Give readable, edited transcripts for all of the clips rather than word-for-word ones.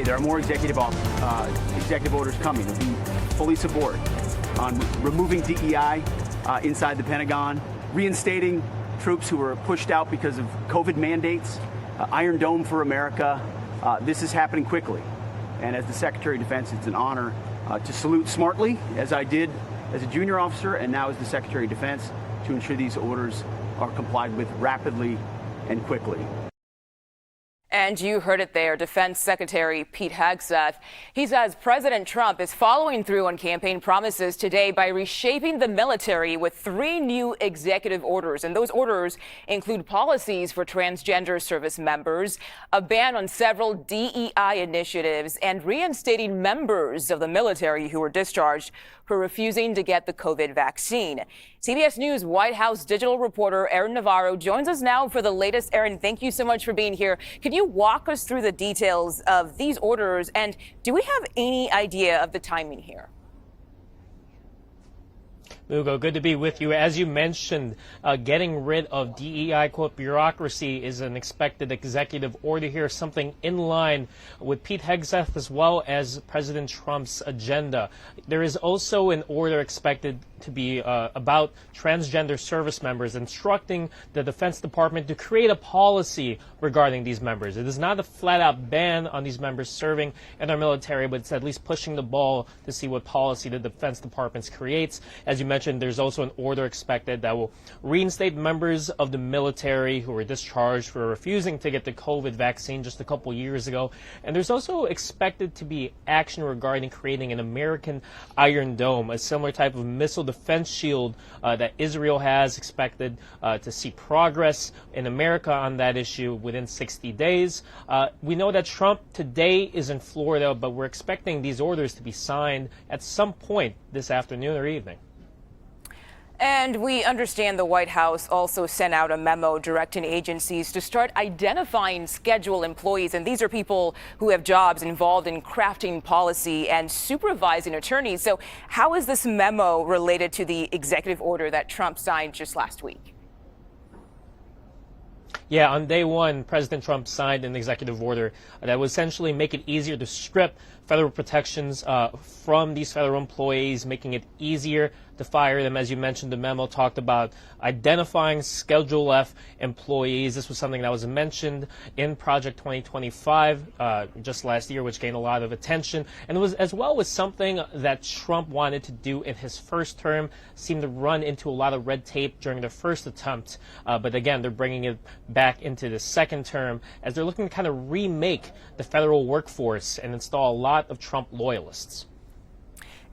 There are more executive orders coming. We'll be fully support on removing DEI inside the Pentagon, reinstating troops who were pushed out because of COVID mandates, Iron Dome for America. This is happening quickly. And as the Secretary of Defense, it's an honor to salute smartly, as I did as a junior officer and now as the Secretary of Defense, to ensure these orders are complied with rapidly and quickly. And you heard it there, Defense Secretary Pete Hegseth. He says President Trump is following through on campaign promises today by reshaping the military with 3 new executive orders. And those orders include policies for transgender service members, a ban on several DEI initiatives, and reinstating members of the military who were discharged for refusing to get the COVID vaccine. CBS News White House digital reporter Aaron Navarro joins us now for the latest. Aaron, thank you so much for being here. Can you walk us through the details of these orders, and do we have any idea of the timing here? Lugo, good to be with you. As you mentioned, getting rid of DEI, quote, bureaucracy is an expected executive order here, something in line with Pete Hegseth as well as President Trump's agenda. There is also an order expected to be about transgender service members, instructing the Defense Department to create a policy regarding these members. It is not a flat-out ban on these members serving in our military, but it's at least pushing the ball to see what policy the Defense Department creates. As you mentioned, there's also an order expected that will reinstate members of the military who were discharged for refusing to get the COVID vaccine just a couple years ago. And there's also expected to be action regarding creating an American Iron Dome, a similar type of missile defense shield that Israel has, expected to see progress in America on that issue within 60 days. We know that Trump today is in Florida, but we're expecting these orders to be signed at some point this afternoon or evening. And we understand the White House also sent out a memo directing agencies to start identifying scheduled employees. And these are people who have jobs involved in crafting policy and supervising attorneys. So how is this memo related to the executive order that Trump signed just last week? Yeah, on day one, President Trump signed an executive order that would essentially make it easier to strip federal protections from these federal employees, making it easier to fire them. As you mentioned, the memo talked about identifying Schedule F employees. This was something that was mentioned in Project 2025 just last year, which gained a lot of attention. And it was as well was something that Trump wanted to do in his first term, seemed to run into a lot of red tape during the first attempt. But again, they're bringing it back into the second term as they're looking to kind of remake the federal workforce and install a lot of Trump loyalists.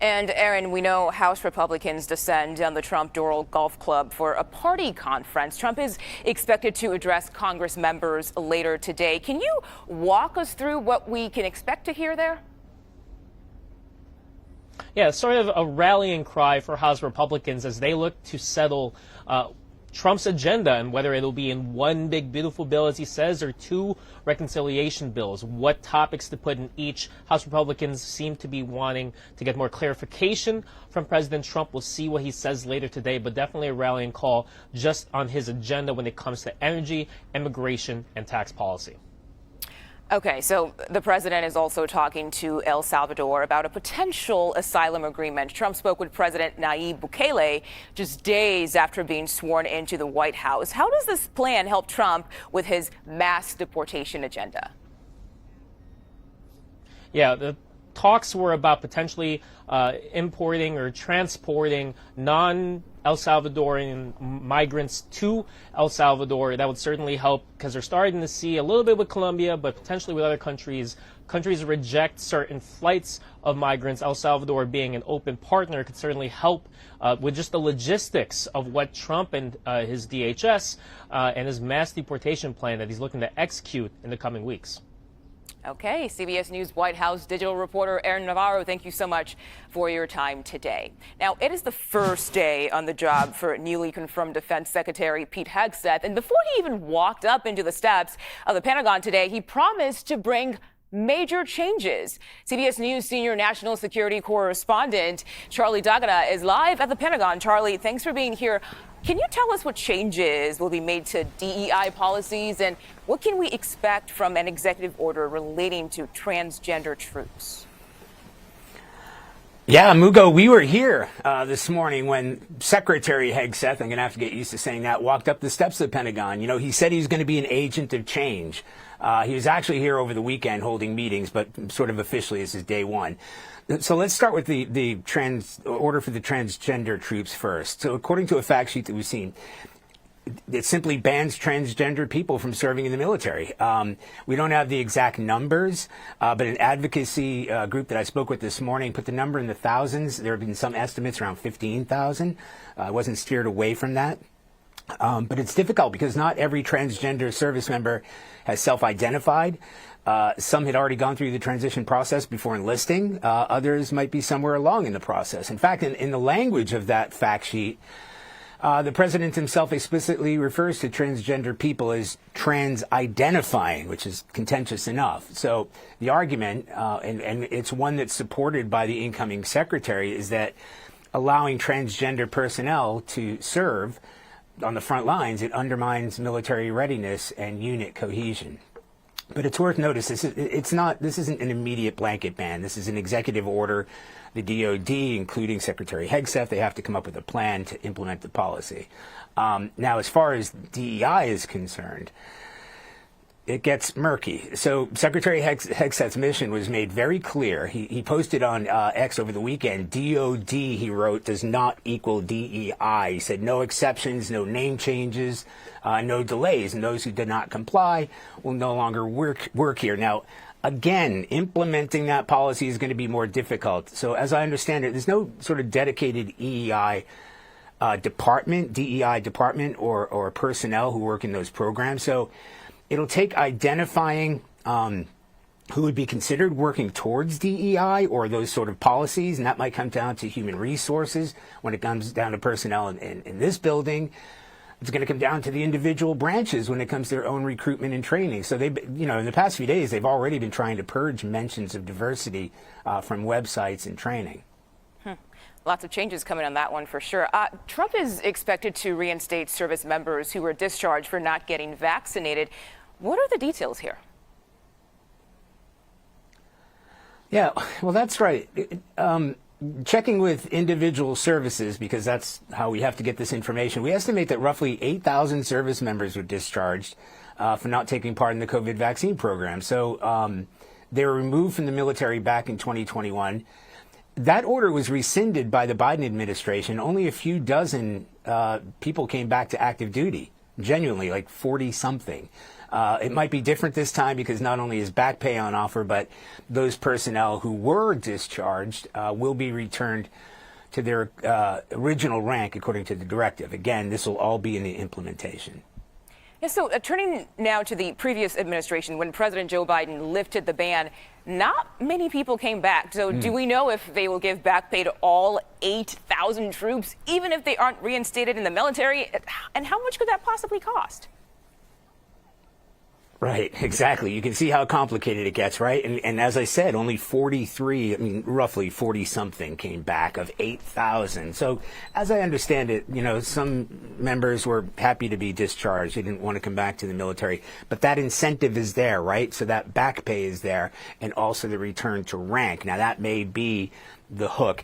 And Aaron, we know House Republicans descend on the Trump Doral Golf Club for a party conference. Trump is expected to address Congress members later today. Can you walk us through what we can expect to hear there? Yeah, sort of a rallying cry for House Republicans as they look to settle Trump's agenda and whether it'll be in one big beautiful bill, as he says, or 2 reconciliation bills. What topics to put in each. House Republicans seem to be wanting to get more clarification from President Trump. We'll see what he says later today, but definitely a rallying call just on his agenda when it comes to energy, immigration, and tax policy. Okay, so the president is also talking to El Salvador about a potential asylum agreement. Trump spoke with President Nayib Bukele just days after being sworn into the White House. How does this plan help Trump with his mass deportation agenda? Yeah, the talks were about potentially importing or transporting non-El Salvadorian migrants to El Salvador. That would certainly help because they're starting to see a little bit with Colombia, but potentially with other countries. Countries reject certain flights of migrants. El Salvador being an open partner could certainly help with just the logistics of what Trump and his DHS and his mass deportation plan that he's looking to execute in the coming weeks. Okay, CBS News White House digital reporter Aaron Navarro, thank you so much for your time today. Now, it is the first day on the job for newly confirmed Defense Secretary Pete Hegseth, and before he even walked up into the steps of the Pentagon today, he promised to bring major changes. CBS News senior national security correspondent Charlie D'Agata is live at the Pentagon. Charlie, thanks for being here. Can you tell us what changes will be made to DEI policies, and what can we expect from an executive order relating to transgender troops? Yeah, Mugo, we were here this morning when Secretary Heth, I'm going to have to get used to saying that, walked up the steps of the Pentagon. You know, he said he was going to be an agent of change. He was actually here over the weekend holding meetings, but sort of officially this is day one. So let's start with the order for the transgender troops first. So according to a fact sheet that we've seen, it simply bans transgender people from serving in the military. We don't have the exact numbers, but an advocacy group that I spoke with this morning put the number in the thousands. There have been some estimates around 15,000. I wasn't steered away from that. But it's difficult because not every transgender service member has self-identified. Some had already gone through the transition process before enlisting. Others might be somewhere along in the process. In fact, in the language of that fact sheet, the president himself explicitly refers to transgender people as trans-identifying, which is contentious enough. So the argument, and it's one that's supported by the incoming secretary, is that allowing transgender personnel to serve on the front lines, it undermines military readiness and unit cohesion. But it's worth notice, this isn't an immediate blanket ban. This is an executive order. The DOD, including Secretary Heth, they have to come up with a plan to implement the policy. Now, as far as DEI is concerned, it gets murky. So Secretary Heth's mission was made very clear. He posted on X over the weekend, DOD, he wrote, does not equal DEI. He said no exceptions, no name changes, no delays, and those who did not comply will no longer work here. Now, again, implementing that policy is going to be more difficult. So as I understand it, there's no sort of dedicated DEI department or personnel who work in those programs. So it'll take identifying who would be considered working towards DEI or those sort of policies, and that might come down to human resources. When it comes down to personnel in this building, it's going to come down to the individual branches when it comes to their own recruitment and training. So they, in the past few days, they've already been trying to purge mentions of diversity from websites and training. Lots of changes coming on that one for sure. Trump is expected to reinstate service members who were discharged for not getting vaccinated. What are the details here? Yeah, well, that's right. Checking with individual services, because that's how we have to get this information, we estimate that roughly 8,000 service members were discharged for not taking part in the COVID vaccine program. So they were removed from the military back in 2021. That order was rescinded by the Biden administration. Only a few dozen people came back to active duty, genuinely, like 40-something. It might be different this time because not only is back pay on offer, but those personnel who were discharged will be returned to their original rank according to the directive. Again, this will all be in the implementation. Yeah, so turning now to the previous administration, when President Joe Biden lifted the ban, not many people came back. So do we know if they will give back pay to all 8,000 troops, even if they aren't reinstated in the military? And how much could that possibly cost? Right, exactly. You can see how complicated it gets, right? And as I said, only 43, roughly 40-something came back of 8,000. So as I understand it, some members were happy to be discharged. They didn't want to come back to the military. But that incentive is there, right? So that back pay is there, and also the return to rank. Now, that may be the hook.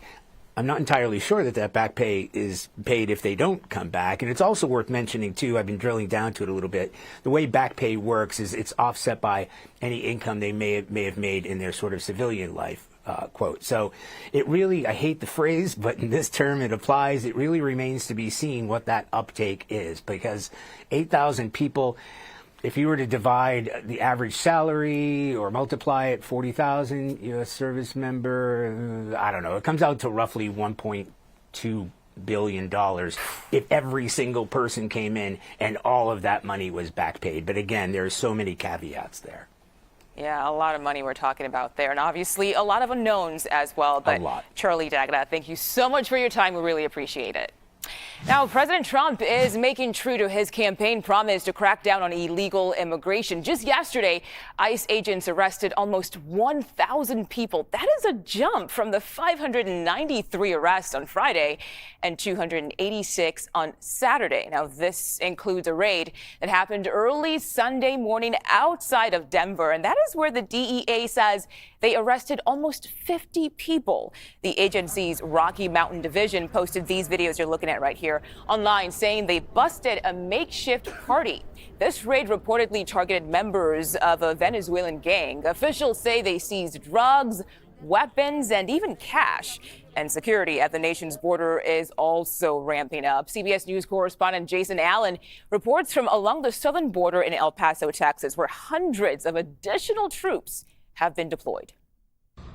I'm not entirely sure that back pay is paid if they don't come back. And it's also worth mentioning, too, I've been drilling down to it a little bit. The way back pay works is it's offset by any income they may have made in their sort of civilian life, quote. So it really, I hate the phrase, but in this term it applies. It really remains to be seen what that uptake is, because 8,000 people, if you were to divide the average salary or multiply it 40,000 U.S. service member, I don't know, it comes out to roughly $1.2 billion if every single person came in and all of that money was back paid. But again, there are so many caveats there. Yeah, a lot of money we're talking about there, and obviously a lot of unknowns as well. But A lot. Charlie D'Agata, thank you so much for your time. We really appreciate it. Now, President Trump is making true to his campaign promise to crack down on illegal immigration. Just yesterday, ICE agents arrested almost 1,000 people. That is a jump from the 593 arrests on Friday and 286 on Saturday. Now, this includes a raid that happened early Sunday morning outside of Denver, and that is where the DEA says they arrested almost 50 people. The agency's Rocky Mountain Division posted these videos you're looking at right here online, saying they busted a makeshift party. This raid reportedly targeted members of a Venezuelan gang. Officials say they seized drugs, weapons, and even cash. And security at the nation's border is also ramping up. CBS News correspondent Jason Allen reports from along the southern border in El Paso, Texas, where hundreds of additional troops have been deployed.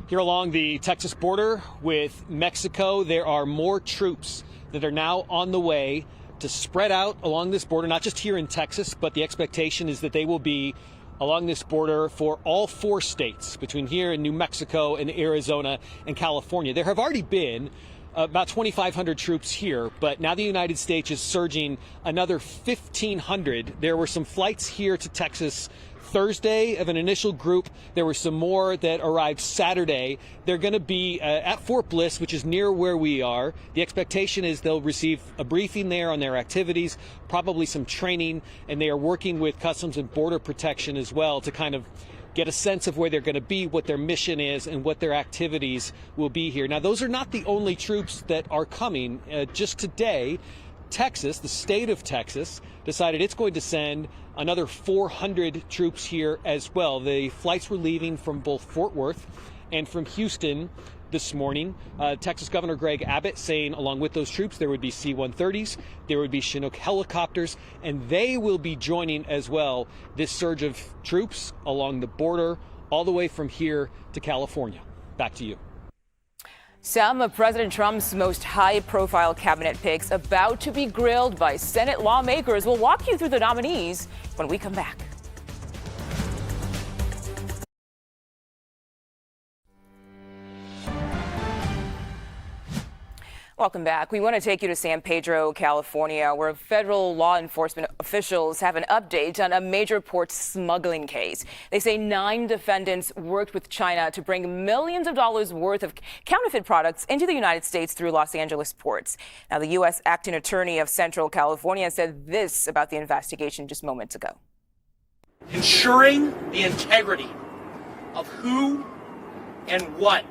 Here along the Texas border with Mexico, there are more troops that are now on the way to spread out along this border, not just here in Texas, but the expectation is that they will be along this border for all 4 states between here and New Mexico and Arizona and California. There have already been about 2,500 troops here, but now the United States is surging another 1,500. There were some flights here to Texas Thursday of an initial group. There were some more that arrived Saturday. They're going to be at Fort Bliss, which is near where we are. The expectation is they'll receive a briefing there on their activities, probably some training, and they are working with Customs and Border Protection as well to kind of get a sense of where they're going to be, what their mission is, and what their activities will be here. Now, those are not the only troops that are coming. Just today, Texas, the state of Texas, decided it's going to send another 400 troops here as well. The flights were leaving from both Fort Worth and from Houston this morning. Texas Governor Greg Abbott saying along with those troops there would be C-130s, there would be Chinook helicopters, and they will be joining as well this surge of troops along the border all the way from here to California. Back to you. Some of President Trump's most high-profile cabinet picks about to be grilled by Senate lawmakers. We'll walk you through the nominees when we come back. Welcome back. We want to take you to San Pedro, California, where federal law enforcement officials have an update on a major port smuggling case. They say 9 defendants worked with China to bring millions of dollars worth of counterfeit products into the United States through Los Angeles ports. Now, the U.S. acting attorney of Central California said this about the investigation just moments ago. Ensuring the integrity of who and what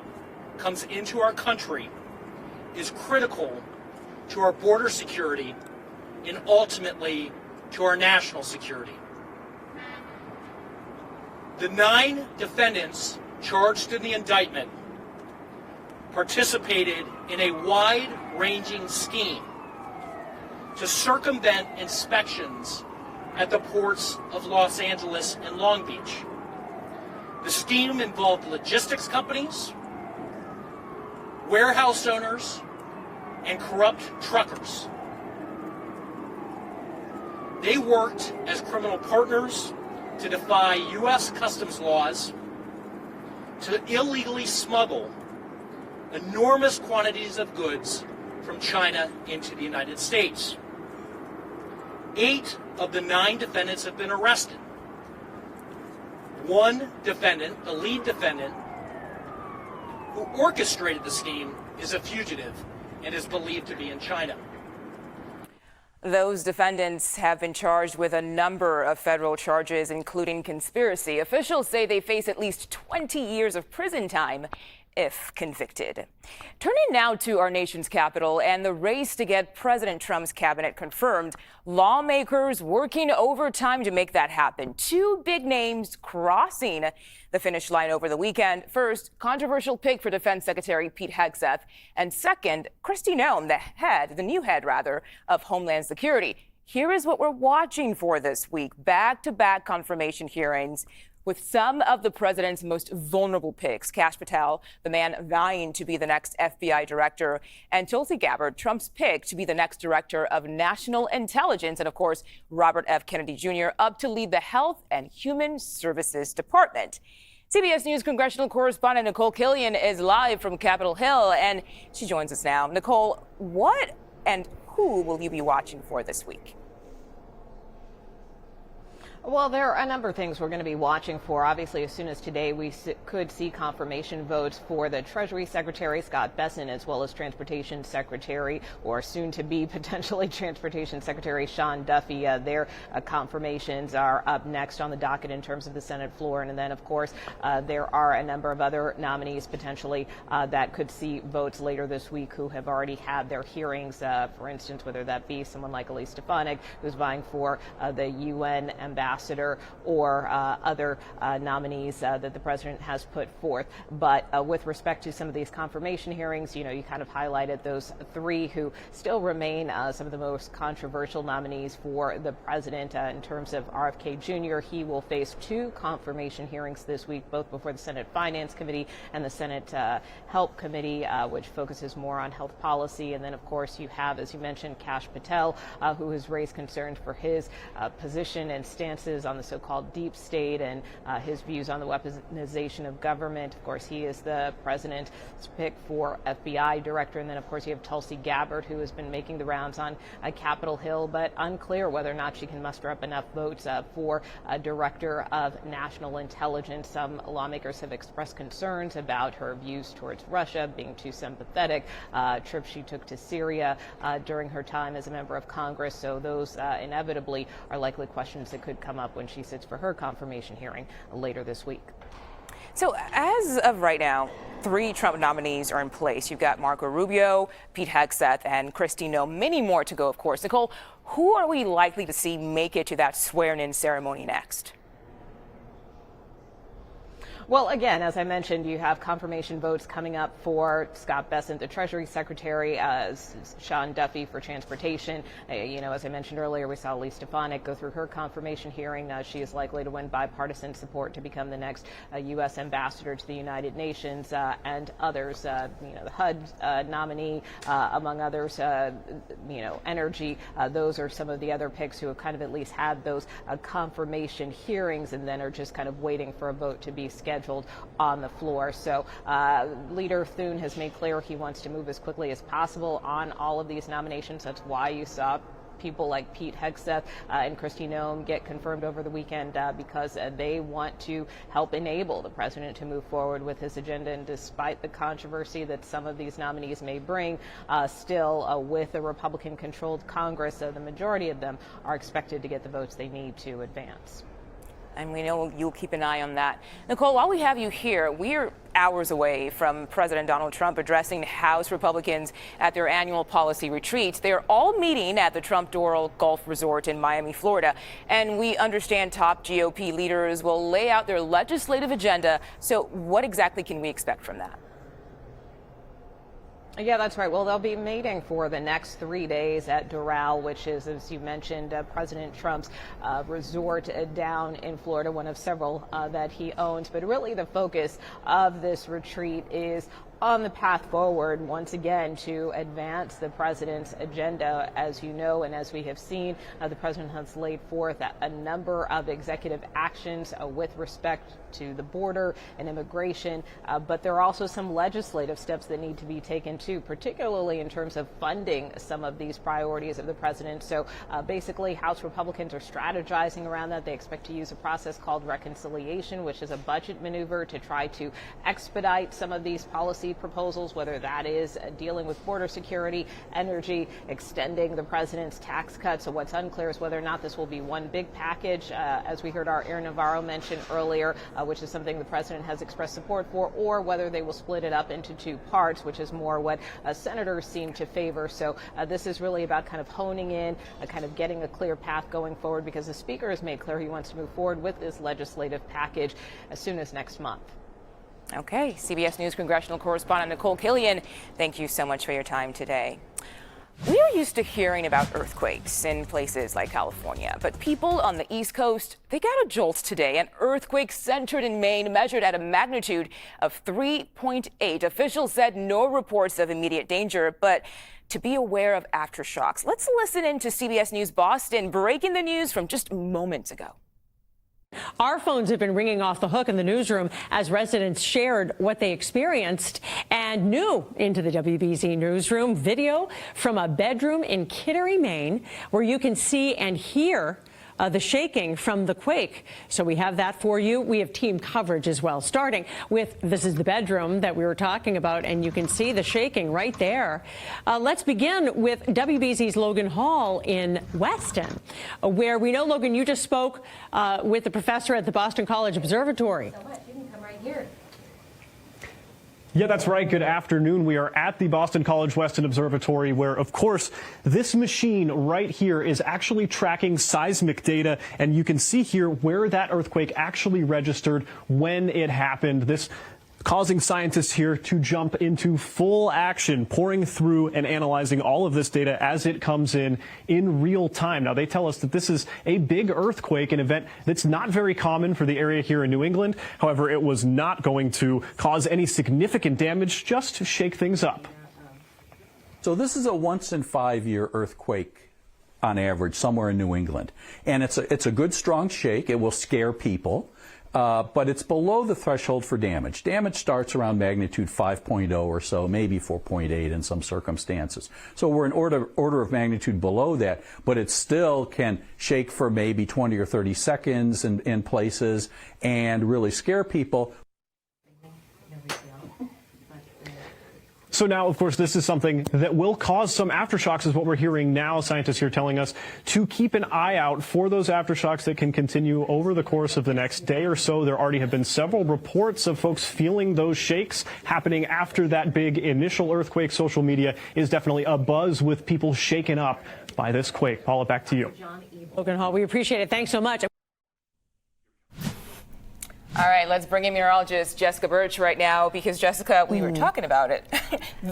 comes into our country is critical to our border security and ultimately to our national security. The 9 defendants charged in the indictment participated in a wide-ranging scheme to circumvent inspections at the ports of Los Angeles and Long Beach. The scheme involved logistics companies, warehouse owners, and corrupt truckers. They worked as criminal partners to defy U.S. customs laws, to illegally smuggle enormous quantities of goods from China into the United States. 8 of the 9 defendants have been arrested. 1 defendant, the lead defendant, who orchestrated the scheme, is a fugitive and is believed to be in China. Those defendants have been charged with a number of federal charges, including conspiracy. Officials say they face at least 20 years of prison time if convicted. Turning now to our nation's capital and the race to get President Trump's cabinet confirmed. Lawmakers working overtime to make that happen. 2 big names crossing the finish line over the weekend. First, controversial pick for Defense Secretary Pete Hegseth. And second, Kristi Noem, the new head of Homeland Security. Here is what we're watching for this week. Back-to-back confirmation hearings with some of the president's most vulnerable picks. Kash Patel, the man vying to be the next FBI director, and Tulsi Gabbard, Trump's pick to be the next director of national intelligence, and of course, Robert F. Kennedy Jr. up to lead the Health and Human Services Department. CBS News congressional correspondent Nicole Killian is live from Capitol Hill, and she joins us now. Nicole, what and who will you be watching for this week? Well, there are a number of things we're going to be watching for. Obviously, as soon as today, we could see confirmation votes for the Treasury Secretary, Scott Bessent, as well as Transportation Secretary, or soon to be potentially Transportation Secretary Sean Duffy. Their confirmations are up next on the docket in terms of the Senate floor. And then, of course, there are a number of other nominees potentially that could see votes later this week who have already had their hearings. For instance, whether that be someone like Elise Stefanik, who's vying for the UN ambassador, or other nominees that the president has put forth. But with respect to some of these confirmation hearings, you kind of highlighted those three who still remain some of the most controversial nominees for the president. In terms of RFK Jr., he will face two confirmation hearings this week, both before the Senate Finance Committee and the Senate Help Committee, which focuses more on health policy. And then, of course, you have, as you mentioned, Kash Patel, who has raised concerns for his position and stances on the so-called deep state and his views on the weaponization of government. Of course, he is the president's pick for FBI director. And then, of course, you have Tulsi Gabbard, who has been making the rounds on Capitol Hill, but unclear whether or not she can muster up enough votes for a director of national intelligence. Some lawmakers have expressed concerns about her views towards Russia, being too sympathetic, trips she took to Syria during her time as a member of Congress. So those inevitably are likely questions that could come up when she sits for her confirmation hearing later this week. So as of right now, 3 Trump nominees are in place. You've got Marco Rubio, Pete Hegseth, and Kristi Noem. Many more to go, of course. Nicole, who are we likely to see make it to that swearing-in ceremony next? Well, again, as I mentioned, you have confirmation votes coming up for Scott Bessent, the Treasury Secretary, Sean Duffy for Transportation. As I mentioned earlier, we saw Elise Stefanik go through her confirmation hearing. She is likely to win bipartisan support to become the next U.S. ambassador to the United Nations, and others. The HUD nominee, among others. Energy. Those are some of the other picks who have kind of at least had those confirmation hearings and then are just kind of waiting for a vote to be scheduled on the floor. So Leader Thune has made clear he wants to move as quickly as possible on all of these nominations. That's why you saw people like Pete Hegseth and Kristi Noem get confirmed over the weekend because they want to help enable the president to move forward with his agenda. And despite the controversy that some of these nominees may bring, still with a Republican-controlled Congress, the majority of them are expected to get the votes they need to advance. And we know you'll keep an eye on that. Nicole, while we have you here, we're hours away from President Donald Trump addressing House Republicans at their annual policy retreat. They're all meeting at the Trump Doral Golf Resort in Miami, Florida. And we understand top GOP leaders will lay out their legislative agenda. So what exactly can we expect from that? Yeah, that's right. Well, they'll be meeting for the next 3 days at Doral, which is, as you mentioned, President Trump's resort down in Florida, one of several that he owns. But really the focus of this retreat is on the path forward, once again, to advance the president's agenda. As you know, and as we have seen, the president has laid forth a number of executive actions with respect to the border and immigration, but there are also some legislative steps that need to be taken too, particularly in terms of funding some of these priorities of the president. So basically, House Republicans are strategizing around that. They expect to use a process called reconciliation, which is a budget maneuver to try to expedite some of these policy proposals, whether that is dealing with border security, energy, extending the president's tax cuts. So what's unclear is whether or not this will be one big package, as we heard our Aaron Navarro mention earlier, which is something the president has expressed support for, or whether they will split it up into 2 parts, which is more what senators seem to favor. So this is really about kind of honing in, kind of getting a clear path going forward, because the speaker has made clear he wants to move forward with this legislative package as soon as next month. Okay, CBS News congressional correspondent Nicole Killian, thank you so much for your time today. We are used to hearing about earthquakes in places like California, but people on the East Coast, they got a jolt today. An earthquake centered in Maine measured at a magnitude of 3.8. Officials said no reports of immediate danger, but to be aware of aftershocks. Let's listen in to CBS News Boston breaking the news from just moments ago. Our phones have been ringing off the hook in the newsroom as residents shared what they experienced. And new into the WBZ newsroom, video from a bedroom in Kittery, Maine, where you can see and hear the shaking from the quake. So we have that for you. We have team coverage as well, starting with this is the bedroom that we were talking about, and you can see the shaking right there. Let's begin with WBZ's Logan Hall in Weston, where we know, Logan, you just spoke with the professor at the Boston College Observatory. You can come right here. Yeah, that's right. Good afternoon. We are at the Boston College Weston Observatory, where, of course, this machine right here is actually tracking seismic data. And you can see here where that earthquake actually registered when it happened. This causing scientists here to jump into full action, pouring through and analyzing all of this data as it comes in real time. Now, they tell us that this is a big earthquake, an event that's not very common for the area here in New England. However, it was not going to cause any significant damage, just to shake things up. So this is a once-in-5-year earthquake on average somewhere in New England. And it's a good, strong shake. It will scare people. But it's below the threshold for damage. Damage starts around magnitude 5.0 or so, maybe 4.8 in some circumstances. So we're an order of magnitude below that, but it still can shake for maybe 20 or 30 seconds in places and really scare people. So now, of course, this is something that will cause some aftershocks, is what we're hearing now. Scientists here telling us to keep an eye out for those aftershocks that can continue over the course of the next day or so. There already have been several reports of folks feeling those shakes happening after that big initial earthquake. Social media is definitely abuzz with people shaken up by this quake. Paula, back to you. Logan Hall, we appreciate it. Thanks so much. All right, let's bring in meteorologist Jessica Birch right now, because, Jessica, we were talking about it.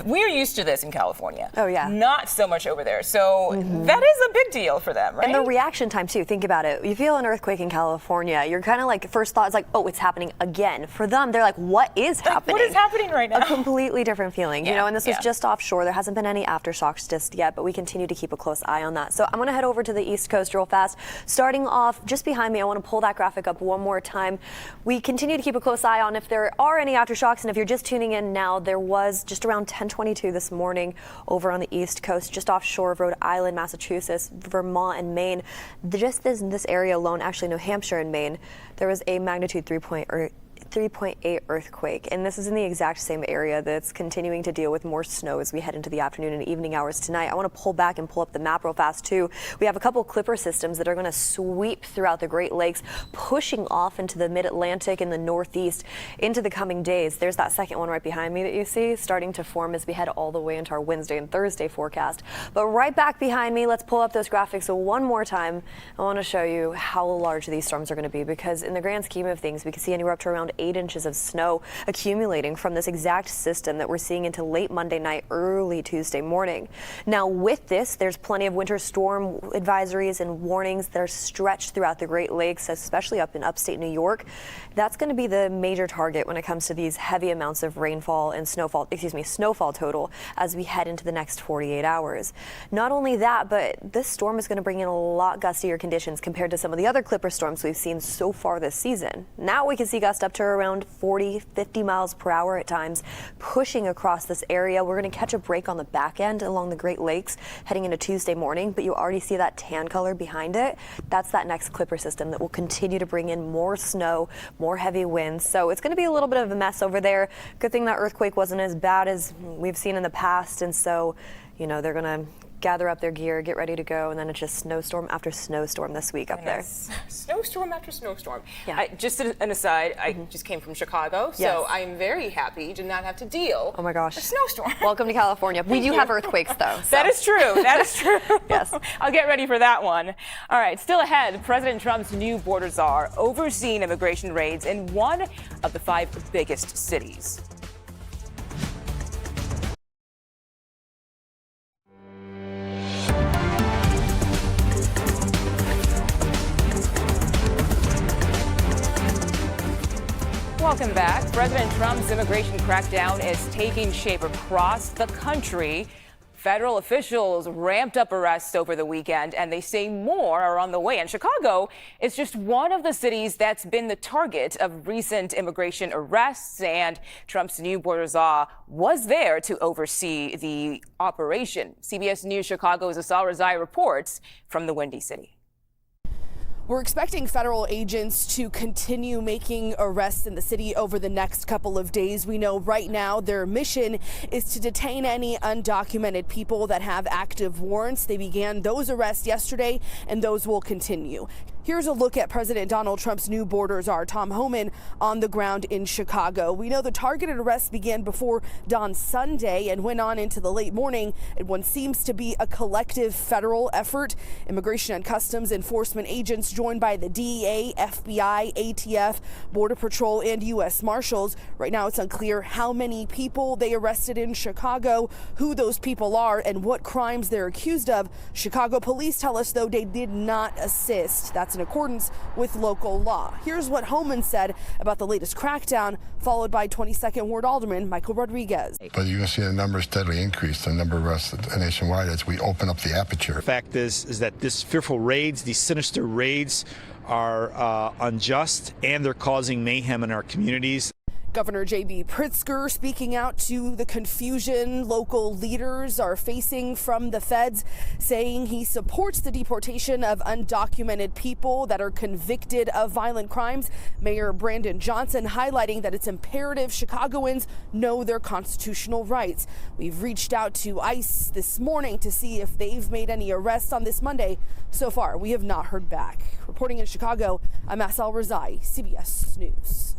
We're used to this in California. Oh, yeah. Not so much over there. So that is a big deal for them, right? And the reaction time, too. Think about it. You feel an earthquake in California. You're kind of like, first thought is like, oh, it's happening again. For them, they're like, what is happening? What is happening right now? A completely different feeling, you know, and this was Yeah. just offshore. There hasn't been any aftershocks just yet, but we continue to keep a close eye on that. So I'm going to head over to the East Coast real fast. Starting off just behind me, I want to pull that graphic up one more time. We continue to keep a close eye on if there are any aftershocks, and if you're just tuning in now, there was just around 10:22 this morning over on the East Coast, just offshore of Rhode Island, Massachusetts, Vermont, and Maine. Just in this area alone, actually New Hampshire and Maine, there was a magnitude 3.8 earthquake, and this is in the exact same area that's continuing to deal with more snow as we head into the afternoon and evening hours tonight. I want to pull back and pull up the map real fast too. We have a couple clipper systems that are going to sweep throughout the Great Lakes, pushing off into the mid-Atlantic and the Northeast into the coming days. There's that second one right behind me that you see starting to form as we head all the way into our Wednesday and Thursday forecast. But right back behind me, let's pull up those graphics one more time. I want to show you how large these storms are going to be, because in the grand scheme of things, we can see anywhere up to around 8 inches of snow accumulating from this exact system that we're seeing into late Monday night, early Tuesday morning. Now, with this, there's plenty of winter storm advisories and warnings that are stretched throughout the Great Lakes, especially up in upstate New York. That's going to be the major target when it comes to these heavy amounts of rainfall and snowfall total as we head into the next 48 hours. Not only that, but this storm is going to bring in a lot gustier conditions compared to some of the other clipper storms we've seen so far this season. Now we can see gusts up to around 40, 50 miles per hour at times, pushing across this area. We're going to catch a break on the back end along the Great Lakes heading into Tuesday morning, but you already see that tan color behind it. That's that next clipper system that will continue to bring in more snow, more heavy winds. So it's going to be a little bit of a mess over there. Good thing that earthquake wasn't as bad as we've seen in the past, and so, you know, they're going to gather up their gear, get ready to go, and then it's just snowstorm after snowstorm this week up there. Snowstorm after snowstorm. Yeah. Just an aside, I just came from Chicago, so Yes. I'm very happy to not have to deal Oh my gosh. with a snowstorm. Welcome to California. We do have earthquakes though. So. That is true. That is true. Yes. I'll get ready for that one. All right, still ahead, President Trump's new border czar overseeing immigration raids in one of the 5 biggest cities. Welcome back. President Trump's immigration crackdown is taking shape across the country. Federal officials ramped up arrests over the weekend, and they say more are on the way. And Chicago is just one of the cities that's been the target of recent immigration arrests, and Trump's new border law was there to oversee the operation. CBS News Chicago's Asal Razai reports from the Windy City. We're expecting federal agents to continue making arrests in the city over the next couple of days. We know right now their mission is to detain any undocumented people that have active warrants. They began those arrests yesterday, and those will continue. Here's a look at President Donald Trump's new border czar, Tom Homan, on the ground in Chicago. We know the targeted arrests began before dawn Sunday and went on into the late morning. And one seems to be a collective federal effort. Immigration and Customs Enforcement agents joined by the DEA, FBI, ATF, Border Patrol, and U.S. Marshals. Right now, it's unclear how many people they arrested in Chicago, who those people are, and what crimes they're accused of. Chicago police tell us, though, they did not assist. That's in accordance with local law. Here's what Homan said about the latest crackdown, followed by 22nd Ward Alderman Michael Rodriguez. But you're going to see the numbers steadily increase, the number of arrests nationwide, as we open up the aperture. The fact is that this fearful raids, these sinister raids, are unjust, and they're causing mayhem in our communities. Governor J.B. Pritzker speaking out to the confusion local leaders are facing from the feds, saying he supports the deportation of undocumented people that are convicted of violent crimes. Mayor Brandon Johnson highlighting that it's imperative Chicagoans know their constitutional rights. We've reached out to ICE this morning to see if they've made any arrests on this Monday. So far, we have not heard back. Reporting in Chicago, I'm Asal Razai, CBS News.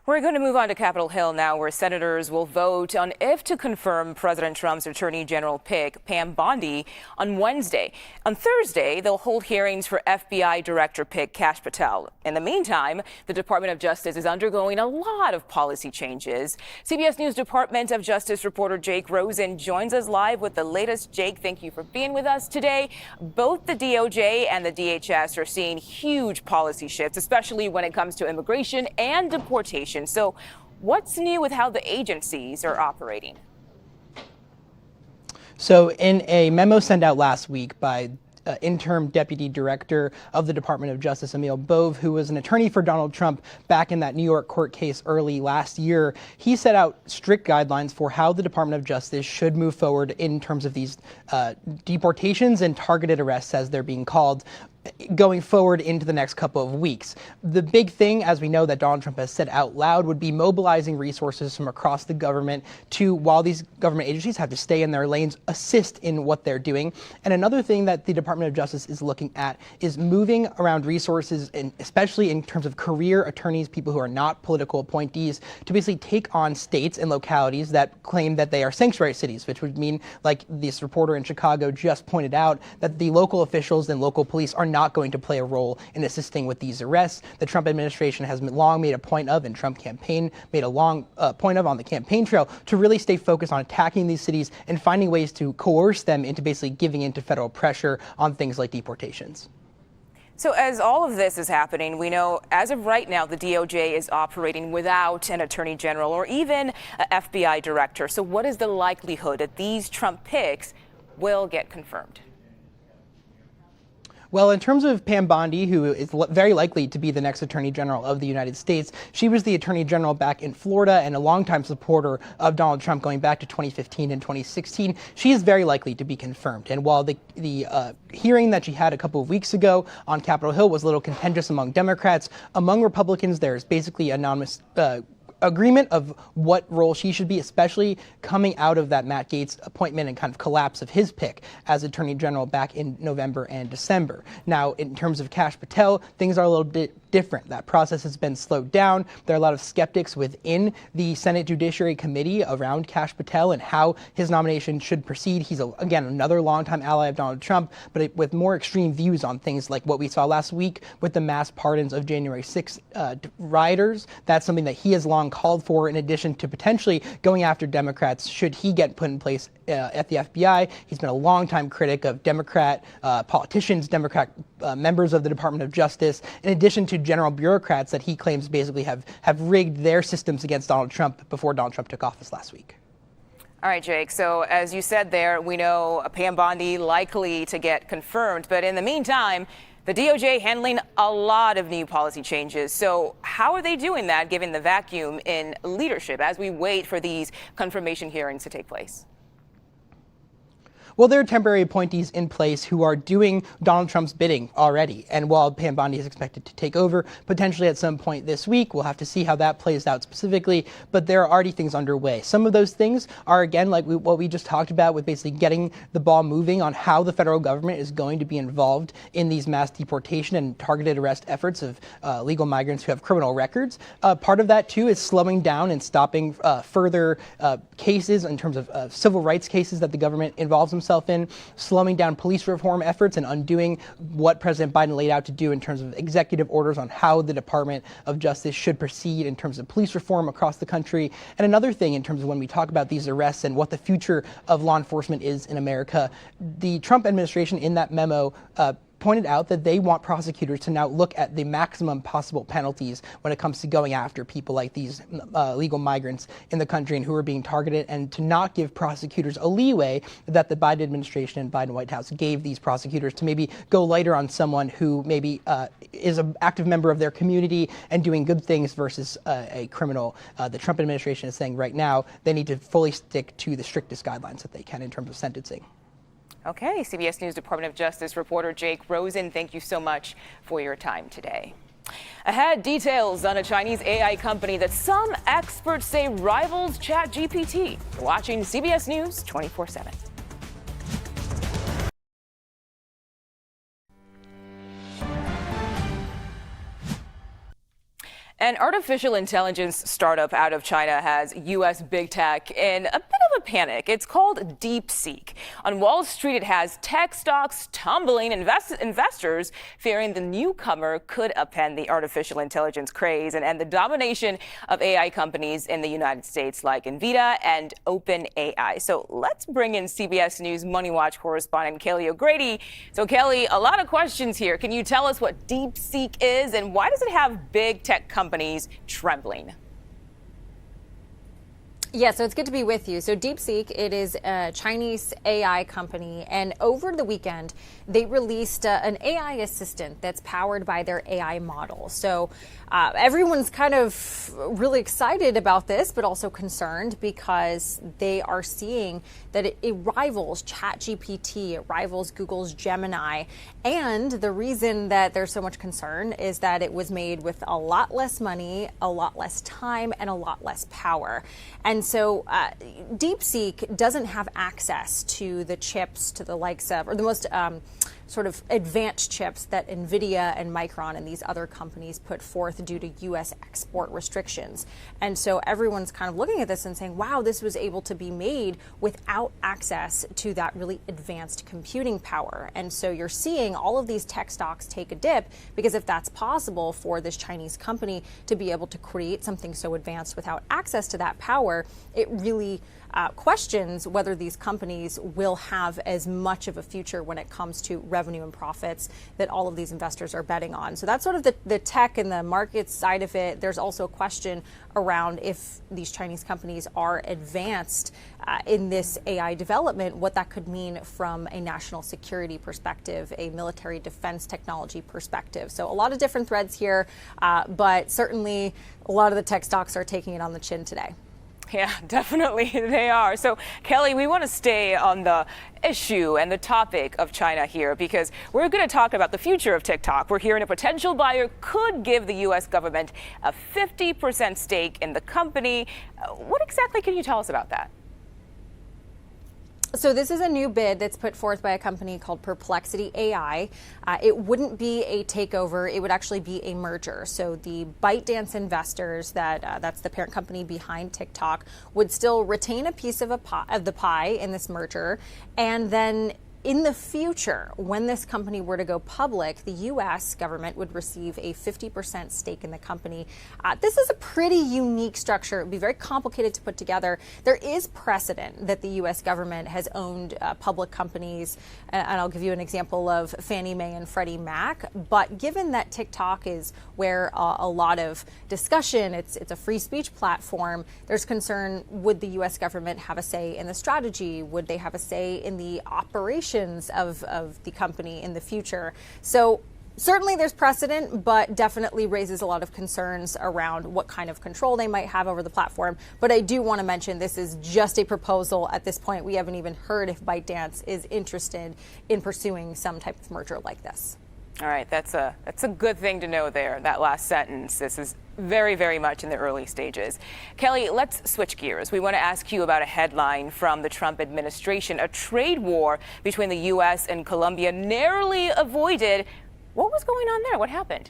We're going to move on to Capitol Hill now, where senators will vote on if to confirm President Trump's Attorney General pick, Pam Bondi, on Wednesday. On Thursday, they'll hold hearings for FBI Director pick Kash Patel. In the meantime, the Department of Justice is undergoing a lot of policy changes. CBS News Department of Justice reporter Jake Rosen joins us live with the latest. Jake, thank you for being with us today. Both the DOJ and the DHS are seeing huge policy shifts, especially when it comes to immigration and deportation. So what's new with how the agencies are operating? So in a memo sent out last week by interim deputy director of the Department of Justice, Emil Bove, who was an attorney for Donald Trump back in that New York court case early last year, he set out strict guidelines for how the Department of Justice should move forward in terms of these deportations and targeted arrests, as they're being called, going forward into the next couple of weeks. The big thing, as we know, that Donald Trump has said out loud, would be mobilizing resources from across the government to, while these government agencies have to stay in their lanes, assist in what they're doing. And another thing that the Department of Justice is looking at is moving around resources, and especially in terms of career attorneys, people who are not political appointees, to basically take on states and localities that claim that they are sanctuary cities, which would mean, like this reporter in Chicago just pointed out, that the local officials and local police are not going to play a role in assisting with these arrests. The Trump administration has long made a point of, and Trump campaign made a long point of on the campaign trail, to really stay focused on attacking these cities and finding ways to coerce them into basically giving into federal pressure on things like deportations. So as all of this is happening, we know as of right now, the DOJ is operating without an attorney general or even an FBI director. So what is the likelihood that these Trump picks will get confirmed? Well, in terms of Pam Bondi, who is very likely to be the next Attorney General of the United States, she was the Attorney General back in Florida and a longtime supporter of Donald Trump going back to 2015 and 2016. She is very likely to be confirmed. And while the hearing that she had a couple of weeks ago on Capitol Hill was a little contentious among Democrats, among Republicans, there's basically anonymous agreement of what role she should be, especially coming out of that Matt Gaetz appointment and kind of collapse of his pick as Attorney General back in November and December. Now, in terms of Kash Patel, things are a little bit different. That process has been slowed down. There are a lot of skeptics within the Senate Judiciary Committee around Kash Patel and how his nomination should proceed. He's, again, another longtime ally of Donald Trump, but with more extreme views on things like what we saw last week with the mass pardons of January 6th rioters. That's something that he has long called for, in addition to potentially going after Democrats should he get put in place at the FBI. He's been a longtime critic of Democrat politicians, Democrat members of the Department of Justice, in addition to general bureaucrats that he claims basically have rigged their systems against Donald Trump before Donald Trump took office last week. All right, Jake. So as you said there, we know Pam Bondi likely to get confirmed. But in the meantime, the DOJ handling a lot of new policy changes. So how are they doing that, given the vacuum in leadership as we wait for these confirmation hearings to take place? Well, there are temporary appointees in place who are doing Donald Trump's bidding already. And while Pam Bondi is expected to take over potentially at some point this week, we'll have to see how that plays out specifically. But there are already things underway. Some of those things are, again, like what we just talked about with basically getting the ball moving on how the federal government is going to be involved in these mass deportation and targeted arrest efforts of legal migrants who have criminal records. Part of that, too, is slowing down and stopping further cases in terms of civil rights cases that the government involves themselves in, slowing down police reform efforts and undoing what President Biden laid out to do in terms of executive orders on how the Department of Justice should proceed in terms of police reform across the country. And another thing in terms of when we talk about these arrests and what the future of law enforcement is in America, the Trump administration in that memo pointed out that they want prosecutors to now look at the maximum possible penalties when it comes to going after people like these legal migrants in the country and who are being targeted, and to not give prosecutors a leeway that the Biden administration and Biden White House gave these prosecutors to maybe go lighter on someone who maybe is an active member of their community and doing good things versus a criminal. The Trump administration is saying right now they need to fully stick to the strictest guidelines that they can in terms of sentencing. Okay, CBS News Department of Justice reporter Jake Rosen, thank you so much for your time today. Ahead, details on a Chinese AI company that some experts say rivals ChatGPT. You're watching CBS News 24/7. An artificial intelligence startup out of China has U.S. big tech in a bit of a panic. It's called DeepSeek. On Wall Street, it has tech stocks tumbling, investors fearing the newcomer could upend the artificial intelligence craze and the domination of AI companies in the United States like NVIDIA and OpenAI. So let's bring in CBS News Money Watch correspondent Kelly O'Grady. So Kelly, a lot of questions here. Can you tell us what DeepSeek is and why does it have big tech companies trembling? Yeah, so it's good to be with you. So DeepSeek, it is a Chinese AI company, and over the weekend, they released an AI assistant that's powered by their AI model. So everyone's kind of really excited about this, but also concerned because they are seeing that it rivals ChatGPT, it rivals Google's Gemini. And the reason that there's so much concern is that it was made with a lot less money, a lot less time, and a lot less power. And so DeepSeek doesn't have access to the chips, to the likes of, or the most sort of advanced chips that NVIDIA and Micron and these other companies put forth due to U.S. export restrictions. And so everyone's kind of looking at this and saying, wow, this was able to be made without access to that really advanced computing power. And so you're seeing all of these tech stocks take a dip because if that's possible for this Chinese company to be able to create something so advanced without access to that power, it really questions whether these companies will have as much of a future when it comes to revenue and profits that all of these investors are betting on. So that's sort of the tech and the market side of it. There's also a question around if these Chinese companies are advanced in this AI development, what that could mean from a national security perspective, a military defense technology perspective. So a lot of different threads here, but certainly a lot of the tech stocks are taking it on the chin today. Yeah, definitely they are. So, Kelly, we want to stay on the issue and the topic of China here because we're going to talk about the future of TikTok. We're hearing a potential buyer could give the U.S. government a 50% stake in the company. What exactly can you tell us about that? So this is a new bid that's put forth by a company called Perplexity AI. It wouldn't be a takeover. It would actually be a merger. So the ByteDance investors, that's the parent company behind TikTok, would still retain a piece of the pie in this merger. And then in the future, when this company were to go public, the U.S. government would receive a 50% stake in the company. This is a pretty unique structure. It would be very complicated to put together. There is precedent that the U.S. government has owned public companies, and I'll give you an example of Fannie Mae and Freddie Mac. But given that TikTok is where a lot of discussion, it's a free speech platform, there's concern, would the U.S. government have a say in the strategy? Would they have a say in the operation of the company in the future? So certainly there's precedent, but definitely raises a lot of concerns around what kind of control they might have over the platform. But I do want to mention this is just a proposal at this point. We haven't even heard if ByteDance is interested in pursuing some type of merger like this. All right, that's a good thing to know there, that last sentence. This is very, very much in the early stages. Kelly, let's switch gears. We want to ask you about a headline from the Trump administration. A trade war between the U.S. and Colombia narrowly avoided. What was going on there? What happened?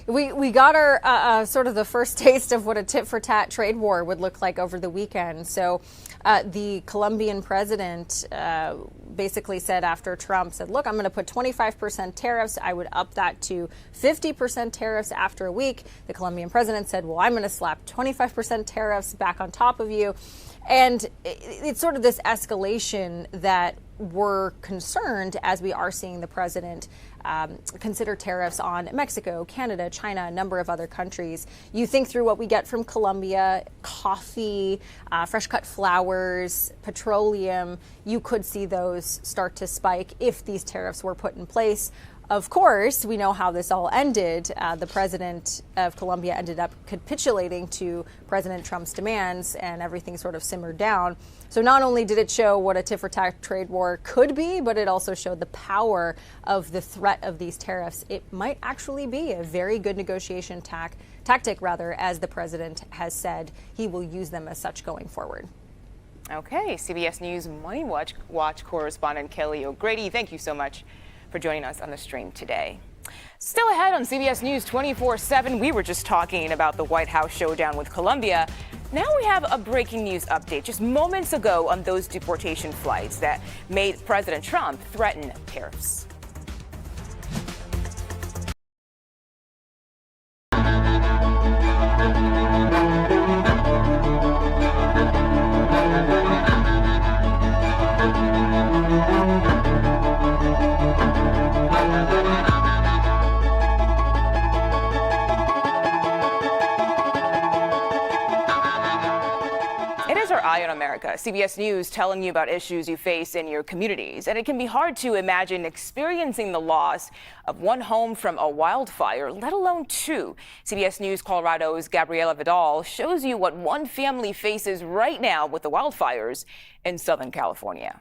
We got our sort of the first taste of what a tit-for-tat trade war would look like over the weekend. So the Colombian president basically said after Trump said, look, I'm going to put 25% tariffs. I would up that to 50% tariffs after a week. The Colombian president said, well, I'm going to slap 25% tariffs back on top of you. And it's sort of this escalation that we're concerned as we are seeing the president consider tariffs on Mexico, Canada, China, a number of other countries. You think through what we get from Colombia, coffee, fresh cut flowers, petroleum, you could see those start to spike if these tariffs were put in place. Of course, we know how this all ended. The president of Colombia ended up capitulating to President Trump's demands, and everything sort of simmered down. So not only did it show what a tit-for-tat trade war could be, but it also showed the power of the threat of these tariffs. It might actually be a very good negotiation tactic, as the president has said he will use them as such going forward. Okay, CBS News Money Watch correspondent Kelly O'Grady, thank you so much for joining us on the stream today. Still ahead on CBS News 24/7, we were just talking about the White House showdown with Colombia. Now we have a breaking news update just moments ago on those deportation flights that made President Trump threaten tariffs. Eye on America, CBS News telling you about issues you face in your communities. And it can be hard to imagine experiencing the loss of one home from a wildfire, let alone two. CBS News Colorado's Gabriela Vidal shows you what one family faces right now with the wildfires in Southern California.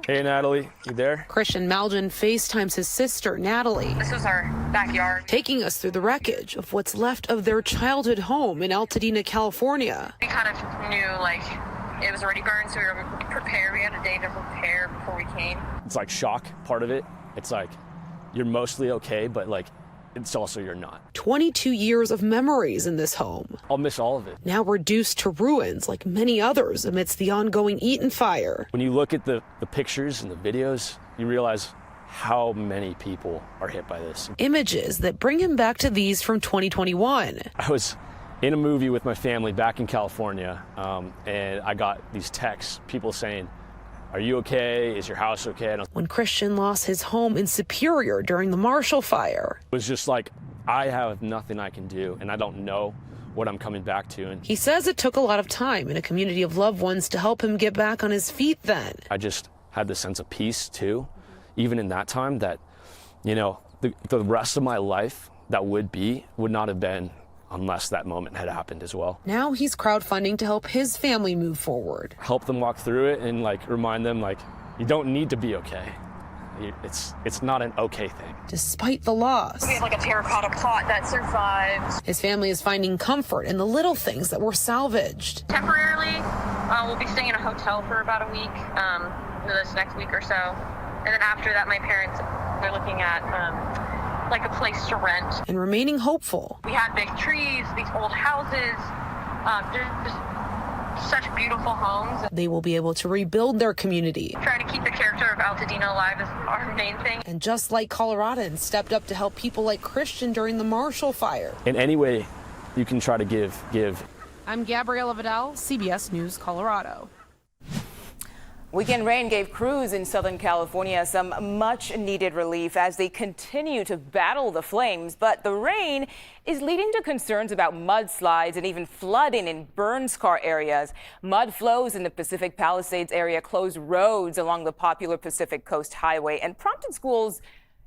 Hey, Natalie, you there? Christian Malgin FaceTimes his sister, Natalie. This is our backyard. Taking us through the wreckage of what's left of their childhood home in Altadena, California. We kind of knew, it was already burned, so we were prepared. We had a day to prepare before we came. It's like shock, part of it. It's like you're mostly okay, but it's also you're not. 22 years of memories in this home. I'll miss all of it. Now reduced to ruins like many others amidst the ongoing Eaton fire. When you look at the pictures and the videos, you realize how many people are hit by this. Images that bring him back to these from 2021. I was in a movie with my family back in California, and I got these texts, people saying, "Are you okay? Is your house okay?" When Christian lost his home in Superior during the Marshall Fire. It was just like, I have nothing I can do, and I don't know what I'm coming back to. And he says it took a lot of time and a community of loved ones to help him get back on his feet then. I just had this sense of peace, too, even in that time, that, the rest of my life that would not have been unless that moment had happened as well. Now he's crowdfunding to help his family move forward. Help them walk through it and remind them you don't need to be okay. It's not an okay thing. Despite the loss. We have a terracotta pot that survived. His family is finding comfort in the little things that were salvaged. Temporarily, we'll be staying in a hotel for about a week, this next week or so. And then after that, my parents are looking at a place to rent. And remaining hopeful. We had big trees, these old houses, just such beautiful homes. They will be able to rebuild their community. Trying to keep the character of Altadena alive is our main thing. And just like Coloradans stepped up to help people like Christian during the Marshall Fire. In any way you can try to give. I'm Gabriella Vidal, CBS News, Colorado. Weekend rain gave crews in Southern California some much needed relief as they continue to battle the flames. But the rain is leading to concerns about mudslides and even flooding in burn-scar areas. Mud flows in the Pacific Palisades area closed roads along the popular Pacific Coast Highway and prompted schools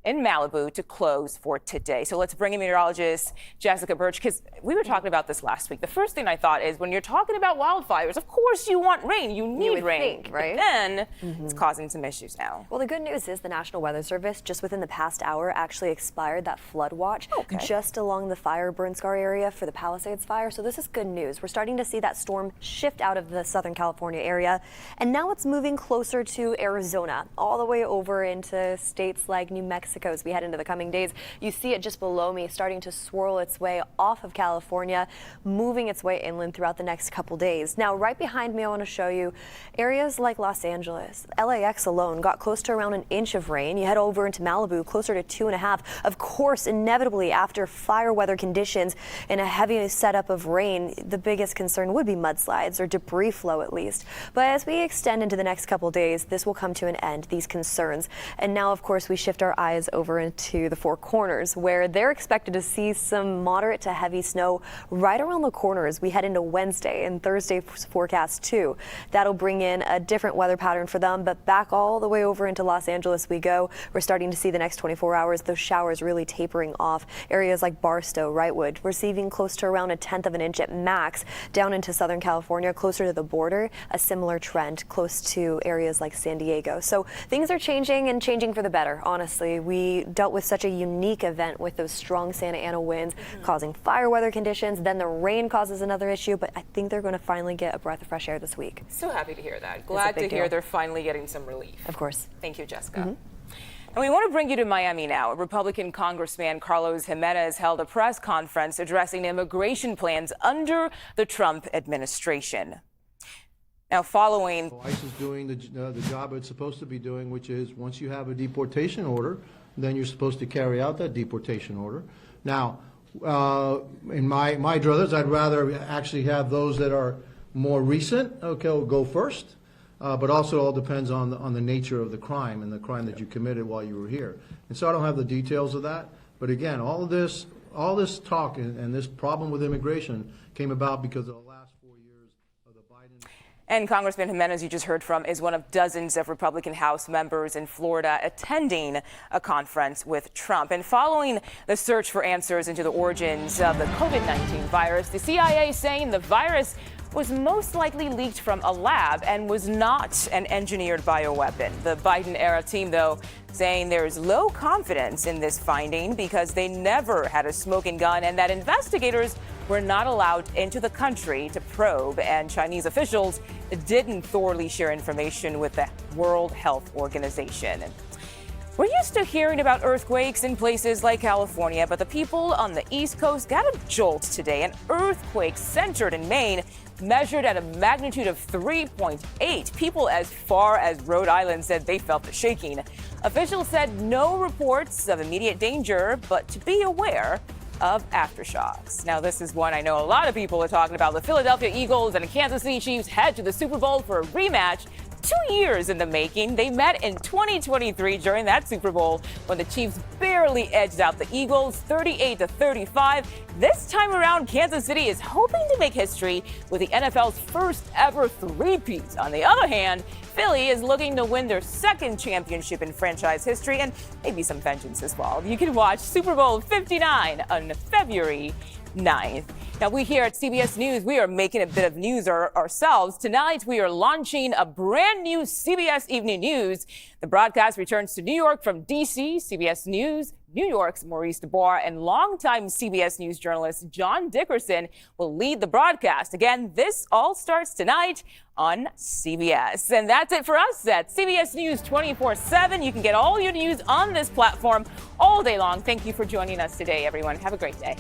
in Malibu to close for today. So let's bring in meteorologist Jessica Birch, because we were talking about this last week. The first thing I thought is when you're talking about wildfires, of course you want rain. You need rain, right? But then it's causing some issues now. Well, the good news is the National Weather Service just within the past hour actually expired that flood watch just along the fire burn scar area for the Palisades fire. So this is good news. We're starting to see that storm shift out of the Southern California area, and now it's moving closer to Arizona, all the way over into states like New Mexico. As we head into the coming days, you see it just below me starting to swirl its way off of California, moving its way inland throughout the next couple days. Now, right behind me, I want to show you areas like Los Angeles. LAX alone got close to around an inch of rain. You head over into Malibu, closer to 2.5. Of course, inevitably, after fire weather conditions and a heavy setup of rain, the biggest concern would be mudslides or debris flow at least. But as we extend into the next couple days, this will come to an end, these concerns. And now, of course, we shift our eyes over into the Four Corners, where they're expected to see some moderate to heavy snow right around the corner as we head into Wednesday and Thursday's forecast too. That'll bring in a different weather pattern for them, but back all the way over into Los Angeles we go. We're starting to see the next 24 hours, those showers really tapering off. Areas like Barstow, Wrightwood, receiving close to around 1/10 of an inch at max. Down into Southern California, closer to the border, a similar trend close to areas like San Diego. So things are changing and changing for the better, honestly. We dealt with such a unique event with those strong Santa Ana winds causing fire weather conditions. Then the rain causes another issue, but I think they're going to finally get a breath of fresh air this week. So happy to hear that. Glad to hear they're finally getting some relief. Of course. Thank you, Jessica. And we want to bring you to Miami now. Republican Congressman Carlos Jimenez held a press conference addressing immigration plans under the Trump administration. Now, following ICE is doing the job it's supposed to be doing, which is once you have a deportation order, then you're supposed to carry out that deportation order. Now, in my druthers, I'd rather actually have those that are more recent, will go first. But also it all depends on the nature of the crime and the crime that you committed while you were here. And so I don't have the details of that. But again, all this talk and this problem with immigration came about because of the last 4 years of the Biden. And Congressman Jimenez, you just heard from, is one of dozens of Republican House members in Florida attending a conference with Trump. And following the search for answers into the origins of the COVID-19 virus, the CIA saying the virus was most likely leaked from a lab and was not an engineered bioweapon. The Biden-era team, though, saying there's low confidence in this finding because they never had a smoking gun and that investigators were not allowed into the country to probe, and Chinese officials didn't thoroughly share information with the World Health Organization. We're used to hearing about earthquakes in places like California, but the people on the East Coast got a jolt today. An earthquake centered in Maine measured at a magnitude of 3.8. People as far as Rhode Island said they felt the shaking. Officials said no reports of immediate danger, but to be aware of aftershocks. Now, this is one I know a lot of people are talking about. The Philadelphia Eagles and Kansas City Chiefs head to the Super Bowl for a rematch. 2 years in the making. They met in 2023 during that Super Bowl when the Chiefs barely edged out the Eagles 38-35. This time around, Kansas City is hoping to make history with the NFL's first ever three-peat. On the other hand, Philly is looking to win their second championship in franchise history and maybe some vengeance as well. You can watch Super Bowl 59 on February 9th. Now, we here at CBS News, we are making a bit of news ourselves. Tonight, we are launching a brand new CBS Evening News. The broadcast returns to New York from D.C. CBS News, New York's Maurice DeBoer, and longtime CBS News journalist John Dickerson will lead the broadcast. Again, this all starts tonight on CBS. And that's it for us at CBS News 24/7. You can get all your news on this platform all day long. Thank you for joining us today, everyone. Have a great day.